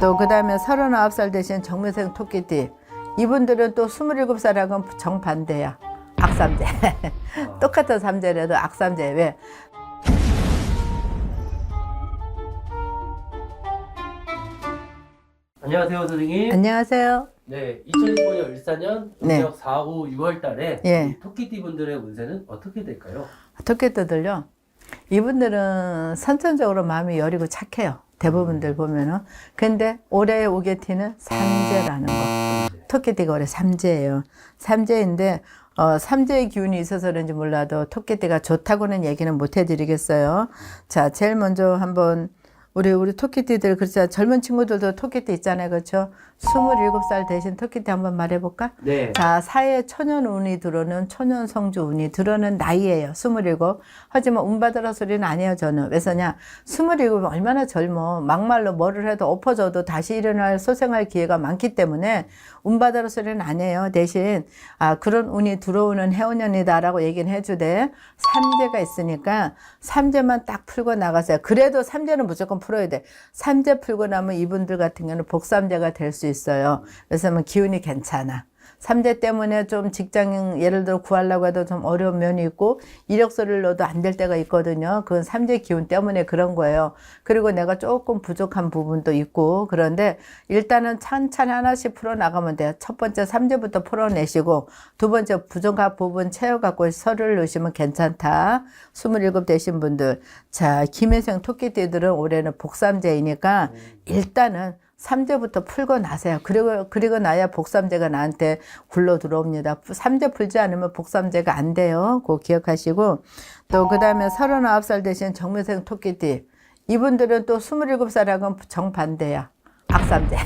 또 그 다음에 39살 되신 정묘생 토끼띠. 이분들은 또 27살하고는 정반대야. 악삼재. 똑같은 삼재라도 악삼재. 왜? 안녕하세요, 선생님. 안녕하세요. 네, 2025년 일사년 네. 음력 4, 5, 6월 달에 예. 이 토끼띠 분들의 운세는 어떻게 될까요? 토끼띠들요. 이분들은 선천적으로 마음이 여리고 착해요. 대부분들 보면은. 근데 올해의 오게티는 삼재라는 거. 토끼띠가 올해 삼재예요. 삼재인데 삼재의 기운이 있어서 그런지 몰라도 토끼띠가 좋다고는 얘기는 못 해드리겠어요. 자, 제일 먼저 한번 우리 토끼띠들, 그렇죠. 젊은 친구들도 토끼띠 있잖아요. 그렇죠. 27살 되신 토끼띠 한번 말해볼까? 네. 자, 사회 초년 운이 들어오는 초년 성주 운이 들어오는 나이예요. 27. 하지만 운 받으라 소리는 아니에요, 저는. 왜서냐? 27이 얼마나 젊어. 막말로 뭐를 해도 엎어져도 다시 일어날 소생할 기회가 많기 때문에 운 받으라 소리는 아니에요. 대신 그런 운이 들어오는 해운년이다라고 얘기는 해주되 삼재가 있으니까 삼재만 딱 풀고 나가세요. 그래도 삼재는 무조건 풀어야 돼. 삼재 풀고 나면 이분들 같은 경우는 복삼재가 될 수 있어요. 그래서 기운이 괜찮아. 삼재 때문에 좀 직장 예를 들어 구하려고 해도 좀 어려운 면이 있고 이력서를 넣어도 안 될 때가 있거든요. 그건 삼재 기운 때문에 그런 거예요. 그리고 내가 조금 부족한 부분도 있고 그런데 일단은 천천히 하나씩 풀어나가면 돼요. 첫 번째 삼재부터 풀어내시고 두 번째 부족한 부분 채워갖고 서류를 넣으시면 괜찮다. 27 되신 분들. 자, 김혜생 토끼띠들은 올해는 복삼재이니까 일단은 삼재부터 풀고 나세요. 그리고 나야 복삼재가 나한테 굴러 들어옵니다. 삼재 풀지 않으면 복삼재가 안 돼요. 그거 기억하시고. 또 그 다음에 39살 되신 정묘생 토끼띠. 이분들은 또 27살하고는 정반대야. 악삼재.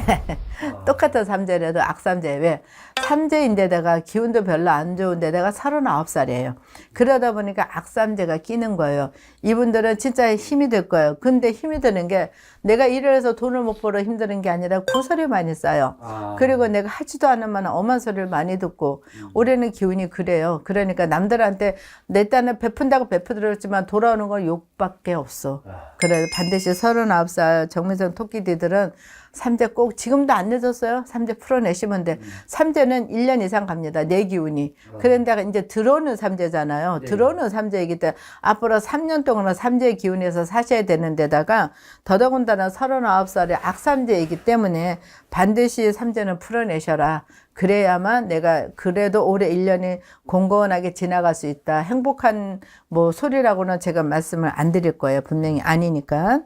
똑같은 삼재라도 악삼재. 왜? 삼재인데다가 기운도 별로 안 좋은데다가 39살이에요. 그러다 보니까 악삼재가 끼는 거예요. 이분들은 진짜 힘이 들 거예요. 근데 힘이 드는 게 내가 일을 해서 돈을 못 벌어 힘드는 게 아니라 구설이 많이 쌓여. 그리고 내가 하지도 않은 만한 엄한 소리를 많이 듣고 올해는 기운이 그래요. 그러니까 남들한테 내 딴에 베푼다고 베푸들었지만 돌아오는 건 욕밖에 없어. 그래 반드시 39살 정민성 토끼띠들은 삼재 꼭 지금도 안 늦었어요. 삼재 풀어내시면 돼. 삼재는 1년 이상 갑니다. 내 기운이. 그런데 이제 들어오는 삼재잖아요. 네. 들어오는 삼재이기 때문에 앞으로 3년 동안은 삼재의 기운에서 사셔야 되는 데다가 더더군다나 39살의 악삼재이기 때문에 반드시 삼재는 풀어내셔라. 그래야만 내가 그래도 올해 1년이 공건하게 지나갈 수 있다. 행복한 소리라고는 제가 말씀을 안 드릴 거예요. 분명히 아니니까.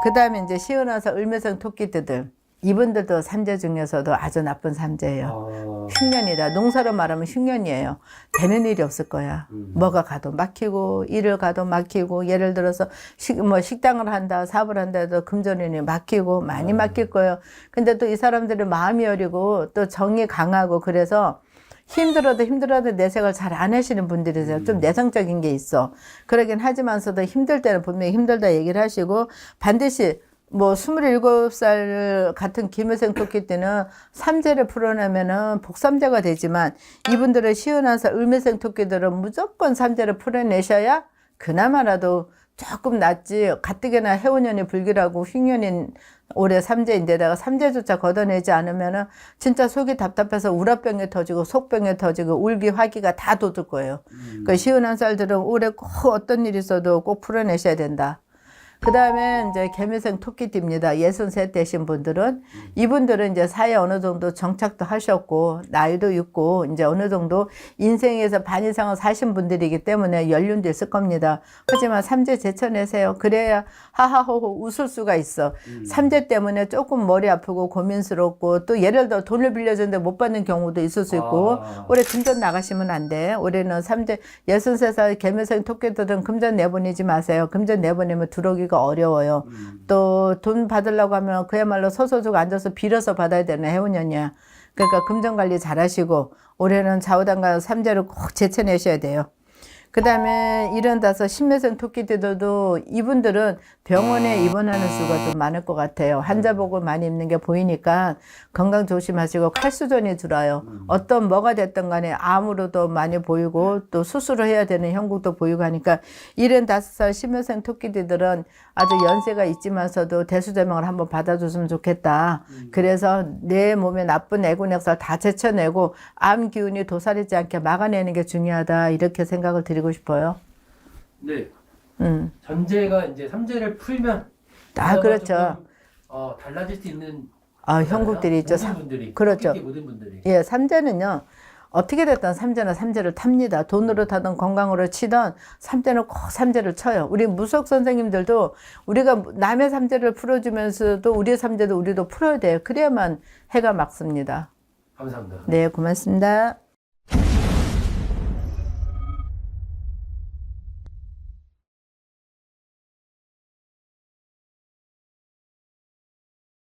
그 다음에 이제 시원해서 을묘생 토끼띠들. 이분들도 삼재 중에서도 아주 나쁜 삼재예요. 흉년이다. 농사로 말하면 흉년이에요. 되는 일이 없을 거야. 뭐가 가도 막히고 일을 가도 막히고 예를 들어서 식당을 한다 사업을 한다 해도 금전운이 막히고 많이 막힐 거예요. 근데 또 이 사람들은 마음이 여리고 또 정이 강하고 그래서 힘들어도 내색을 잘 안 하시는 분들이세요. 좀 내성적인 게 있어. 그러긴 하지만서도 힘들 때는 분명히 힘들다 얘기를 하시고 반드시 27살 같은 김혜생 토끼 때는 삼재를 풀어내면은 복삼재가 되지만 이분들은 시원해서 을묘생 토끼들은 무조건 삼재를 풀어내셔야 그나마라도 조금 낫지. 가뜩이나 해운년이 불길하고 흉년인 올해 삼재인데다가 삼재조차 걷어내지 않으면은 진짜 속이 답답해서 우라병이 터지고 속병이 터지고 울기 화기가 다 돋을 거예요. 그 시원한 쌀들은 올해 꼭 어떤 일이 있어도 꼭 풀어내셔야 된다. 그 다음에 이제 개미생 토끼띠입니다. 63 되신 분들은 이분들은 이제 사회 어느 정도 정착도 하셨고 나이도 있고 이제 어느 정도 인생에서 반 이상을 사신 분들이기 때문에 연륜도 있을 겁니다. 하지만 삼재 제쳐내세요. 그래야 하하호호 웃을 수가 있어. 삼재 때문에 조금 머리 아프고 고민스럽고 또 예를 들어 돈을 빌려줬는데 못 받는 경우도 있을 수 있고 올해 금전 나가시면 안 돼. 올해는 삼재 63살 개미생 토끼들은 금전 내보내지 마세요. 금전 내보내면 들어오기가 어려워요. 또 돈 받으려고 하면 그야말로 서서 주고 앉아서 빌어서 받아야 되는 해운년이야. 그러니까 금전관리 잘 하시고 올해는 좌우당간 삼재를 꼭 제쳐내셔야 돼요. 그다음에 75, 신매생 토끼들도 이분들은 병원에 입원하는 수가 좀 많을 것 같아요. 환자복을 많이 입는 게 보이니까 건강 조심하시고 칼수전이 들어요. 어떤 뭐가 됐든 간에 암으로도 많이 보이고 또 수술을 해야 되는 형국도 보이고 하니까 75살 신매생 토끼들은 아주 연세가 있지만서도 대수대명을 한번 받아줬으면 좋겠다. 그래서 내 몸에 나쁜 애군액살 다 제쳐내고 암 기운이 도사리지 않게 막아내는 게 중요하다. 이렇게 생각을 드리고 싶어요. 네. 전제가 이제 삼재를 풀면 그렇죠. 조금, 달라질 수 있는 형국들이 있죠. 모든 분들이 그렇죠. 특히 모든 분들이 예, 삼재는요. 어떻게 됐든 삼재는 삼재를 탑니다. 돈으로 타든 건강으로 치든 삼재는 꼭 삼재를 쳐요. 우리 무속 선생님들도 우리가 남의 삼재를 풀어주면서도 우리의 삼재도 우리도 풀어야 돼요. 그래야만 해가 막습니다. 감사합니다. 네, 고맙습니다.